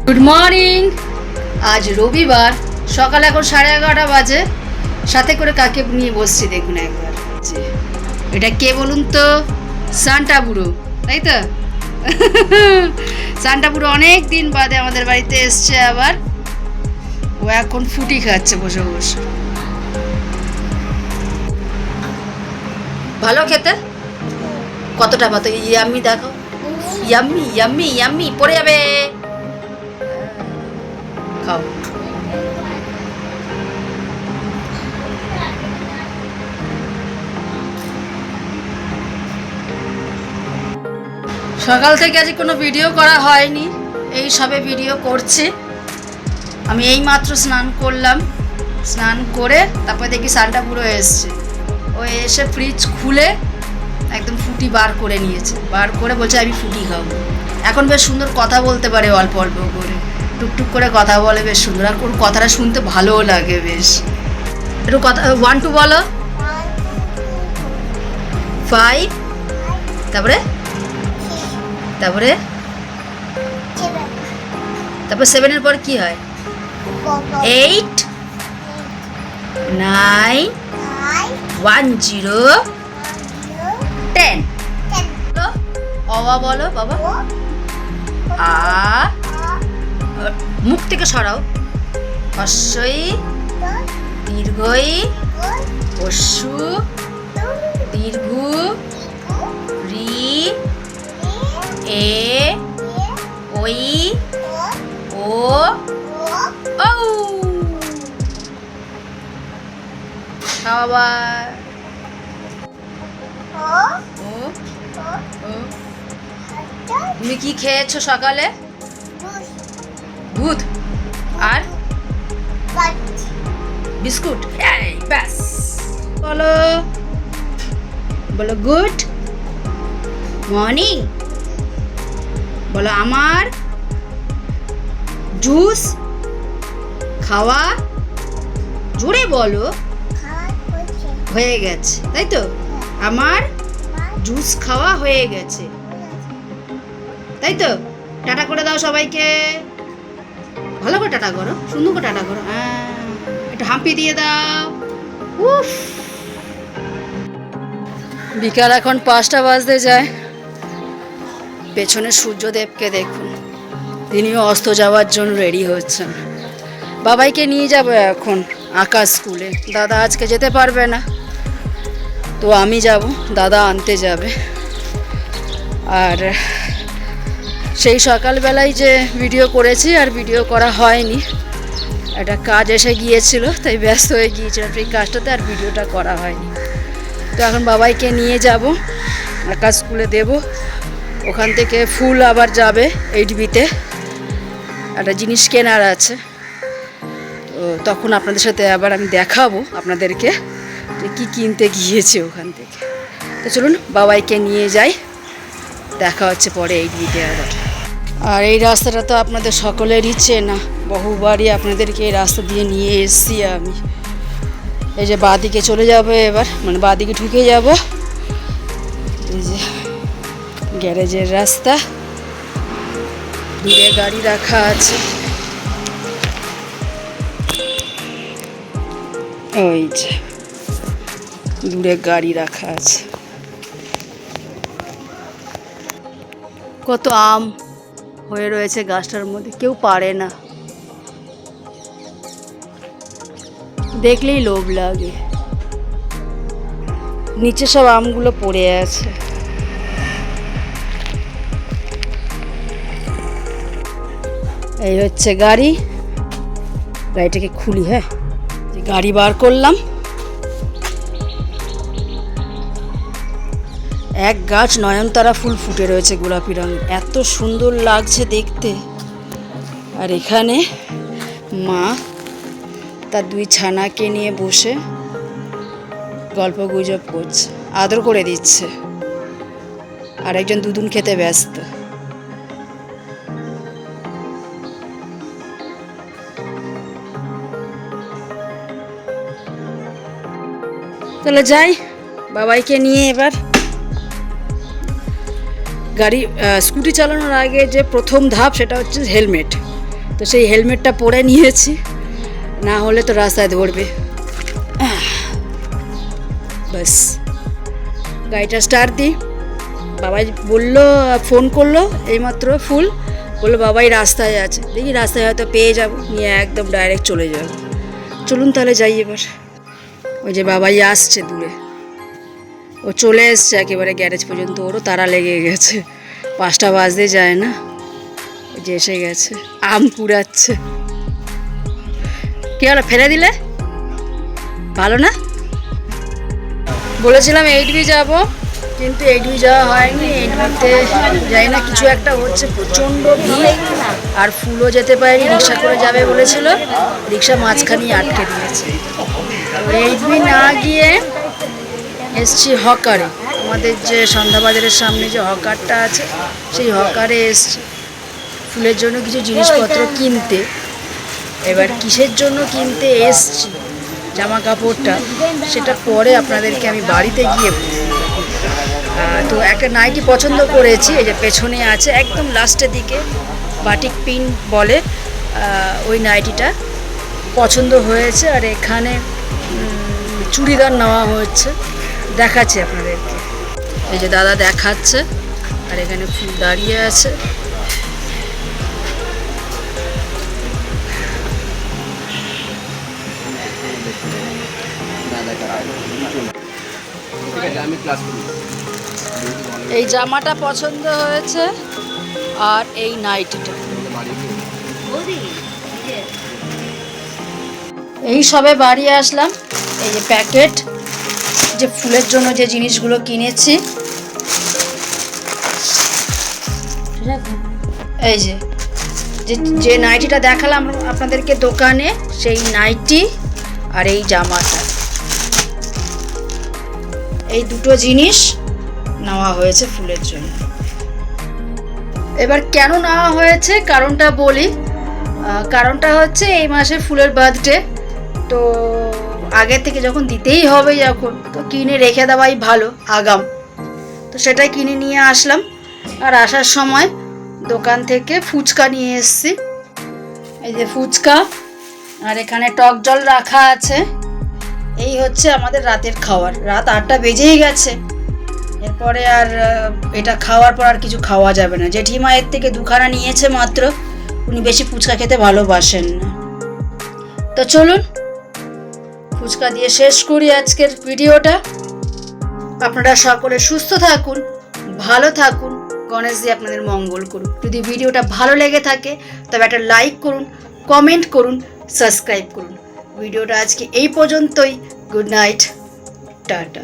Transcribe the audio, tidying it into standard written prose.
Good morning. আজ রবিবার, সকাল এখন 11:30 বাজে। সাথে করে কাকে নিয়ে বসছি দেখুন একবার। এটা কে বলুন তো? সান্টা বুড়ো, তাই তো? সান্টা বুড়ো অনেক দিন বাদে আমাদের বাড়িতে এসছে আবার। ও এখন ফুটি খাচ্ছে বসে বসে। ভালো খেতে? কতটা ভাত? ইয়াম্মি দেখো, ইয়াম্মি ইয়াম্মি ইয়াম্মি, পড়ে যাবে। খাও। সকাল থেকে আজ কোনো ভিডিও করা হয়নি, এই সবে ভিডিও করছি। আমি এই মাত্র স্নান করলাম, স্নান করে তারপরে দেখি সান্টা বুড়ো এসছে। ও এসে ফ্রিজ খুলে একদম ফুটি বার করে নিয়েছে, বার করে বলছে আমি ফুটি খাবো। এখন বেশ সুন্দর কথা বলতে পারে, অল্প অল্প করে টুকটুক করে কথা বলে, বেশ সুন্দর। আর ওর কথাটা শুনতে ভালোও লাগে বেশ। একটু কথা 1 2 বলো। 5, তারপরে তারপরে তারপর 7-এর পর কি হয়? 8 9 1 0 10। অবা বলো বাবা। আ, মুখ থেকে সরাও। হস্যই দীর্ঘই হস্যু দীর্ঘ রি এ ওই ও ও। আবার ও ও। তুমি কি খেয়েছো সকালে? দুধ আর বিস্কুট। এই ব্যাস। বলো বলো গুড মর্নিং। বলো আমার জুস খাওয়া জোরে বলো হয়ে গেছে, তাই তো? আমার জুস খাওয়া হয়ে গেছে, তাই তো? টাটা করে দাও সবাইকে, ভালো করে টাটা করো, সুন্দর করে টাটা করো। হ্যাঁ, একটু হাম্পি দিয়ে দাও। উফ, বিকাল এখন 5টা বাজতে যায়। পেছনে সূর্যদেবকে দেখুন, তিনিও অস্ত যাওয়ার জন্য রেডি হচ্ছেন। বাবাইকে নিয়ে যাবো এখন আকাশ স্কুলে। দাদা আজকে যেতে পারবে না, তো আমি যাব, দাদা আনতে যাবে। আর সেই সকালবেলায় যে ভিডিও করেছি আর ভিডিও করা হয়নি, একটা কাজ এসে গিয়েছিল, তাই ব্যস্ত হয়ে গিয়েছিলাম সেই কাজটাতে, আর ভিডিওটা করা হয়নি। তো এখন বাবাইকে নিয়ে যাব, আকাশ স্কুলে দেব। ওখান থেকে ফুল আবার যাবে এইচবিতে, একটা জিনিস কেনার আছে। তো তখন আপনাদের সাথে আবার আমি দেখাবো আপনাদেরকে যে কী কিনতে গিয়েছে ওখান থেকে। তো চলুন বাবাইকে নিয়ে যাই, দেখা হচ্ছে পরে এইচবিতে আবার। আর এই রাস্তাটা তো আপনাদের সকলেরই চেনা, বহুবারই আপনাদেরকে এই রাস্তা দিয়ে নিয়ে এসেছি আমি। এই যে বাঁদিকে চলে যাবো এবার, মানে বাঁদিকে ঢুকে যাব। এই যে গ্যারেজের রাস্তা, দূরে গাড়ি রাখা আছে। ওই যে দূরে গাড়ি রাখা আছে। কত আম হয়ে রয়েছে গাছটার মধ্যে, কেউ পারে না, দেখলেই লোভ লাগে। নিচে সব আমগুলো পড়ে আছে। এই হচ্ছে গাড়ি, গাড়িটাকে খুলি। হ্যাঁ, গাড়ি বার করলাম। এক গাছ নয়নতারা ফুল ফুটে রয়েছে গোলাপি রঙ, এত সুন্দর লাগছে দেখতে। আর এখানে মা তার 2 ছানাকে নিয়ে বসে গল্প গুজব করছে, আদর করে দিচ্ছে। আর একজন দুধুন খেতে ব্যস্ত। তাহলে যাই বাবাইকে নিয়ে এবার। গাড়ি স্কুটি চালানোর আগে যে প্রথম ধাপ সেটা হচ্ছে হেলমেট। তো সেই হেলমেটটা পরে নিয়েছি, না হলে তো রাস্তায় ধরবে। ব্যাস গাড়িটা স্টার্ট দিই। বাবাই বললো, ফোন করলো এইমাত্র ফুল, বললো বাবাই রাস্তায় আছে, দেখি রাস্তায় হয়তো পেয়ে যাব, নিয়ে একদম ডাইরেক্ট চলে যাব। চলুন তাহলে যাই এবার। ওই যে বাবাই আসছে দূরে, ও চলে এসছে একেবারে গ্যারেজ পর্যন্ত, ওরও তাড়া লেগে গেছে, 5টা বাজতে যায় না, ওই যে এসে গেছে, আম কুড়াচ্ছে। কী হলো, ফেলে দিলে? ভালো না? বলেছিলাম 8B যাব, কিন্তু 8B যাওয়া হয়নি। 8Bতে যাই না, কিছু একটা হচ্ছে, প্রচণ্ড ভিড়, আর ফুলও যেতে পারেনি, রিক্সা করে যাবে বলেছিল, রিক্সা মাঝখানেই আটকে দিয়েছে। 8B না গিয়ে এসছি হকারে, আমাদের যে সন্ধ্যাবাজারের সামনে যে হকারটা আছে, সেই হকারে এসছি ফুলের জন্য কিছু জিনিসপত্র কিনতে। এবার কিসের জন্য কিনতে এসছি জামা কাপড়টা, সেটা পরে আপনাদেরকে আমি বাড়িতে গিয়ে তো একটা নাইটি পছন্দ করেছি, এই যে পেছনে আছে একদম লাস্টের দিকে, বাটিক পিন বলে, ওই নাইটিটা পছন্দ হয়েছে। আর এখানে চুড়িদার নেওয়া হচ্ছে, দেখাচ্ছি আপনাদেরকে। এই যে দাদা দেখাচ্ছে, আর এখানে ফুল দাঁড়িয়ে আছে। এই জামাটা পছন্দ হয়েছে, আর এই নাইটিটা। এই সবে বাড়ি আসলাম, এই যে প্যাকেট, যে ফুলের জন্য যে জিনিসগুলো কিনেছি, এই যে যে নাইটিটা দেখালাম আপনাদেরকে দোকানে, সেই নাইটি আর এই জামাটা, এই দুটো জিনিস নেওয়া হয়েছে ফুলের জন্য। এবার কেন নেওয়া হয়েছে কারণটা বলি। কারণটা হচ্ছে এই মাসে ফুলের বার্থডে, তো আগে থেকে যখন দিতেই হবে যখন, তো কিনে রেখে দেওয়াই ভালো আগাম, তো সেটাই কিনে নিয়ে আসলাম। আর আসার সময় দোকান থেকে ফুচকা নিয়ে এসেছি, এই যে ফুচকা, আর এখানে টক জল রাখা আছে। এই হচ্ছে আমাদের রাতের খাবার। রাত 8টা বেজেই গেছে, এরপরে আর এটা খাওয়ার পর আর কিছু খাওয়া যাবে না। জেঠিমা এর থেকে 2খানা নিয়েছে মাত্র, উনি বেশি ফুচকা খেতে ভালোবাসেন না। তো চলুন ফুচকা দিয়ে শেষ করি আজকের ভিডিওটা। আপনারা সকলে সুস্থ থাকুন, ভালো থাকুন, গণেশ দিয়ে আপনাদের মঙ্গল করুন। যদি ভিডিওটা ভালো লেগে থাকে তবে একটা লাইক করুন, কমেন্ট করুন, সাবস্ক্রাইব করুন। ভিডিওটা আজকে এই পর্যন্তই। Good night, tata.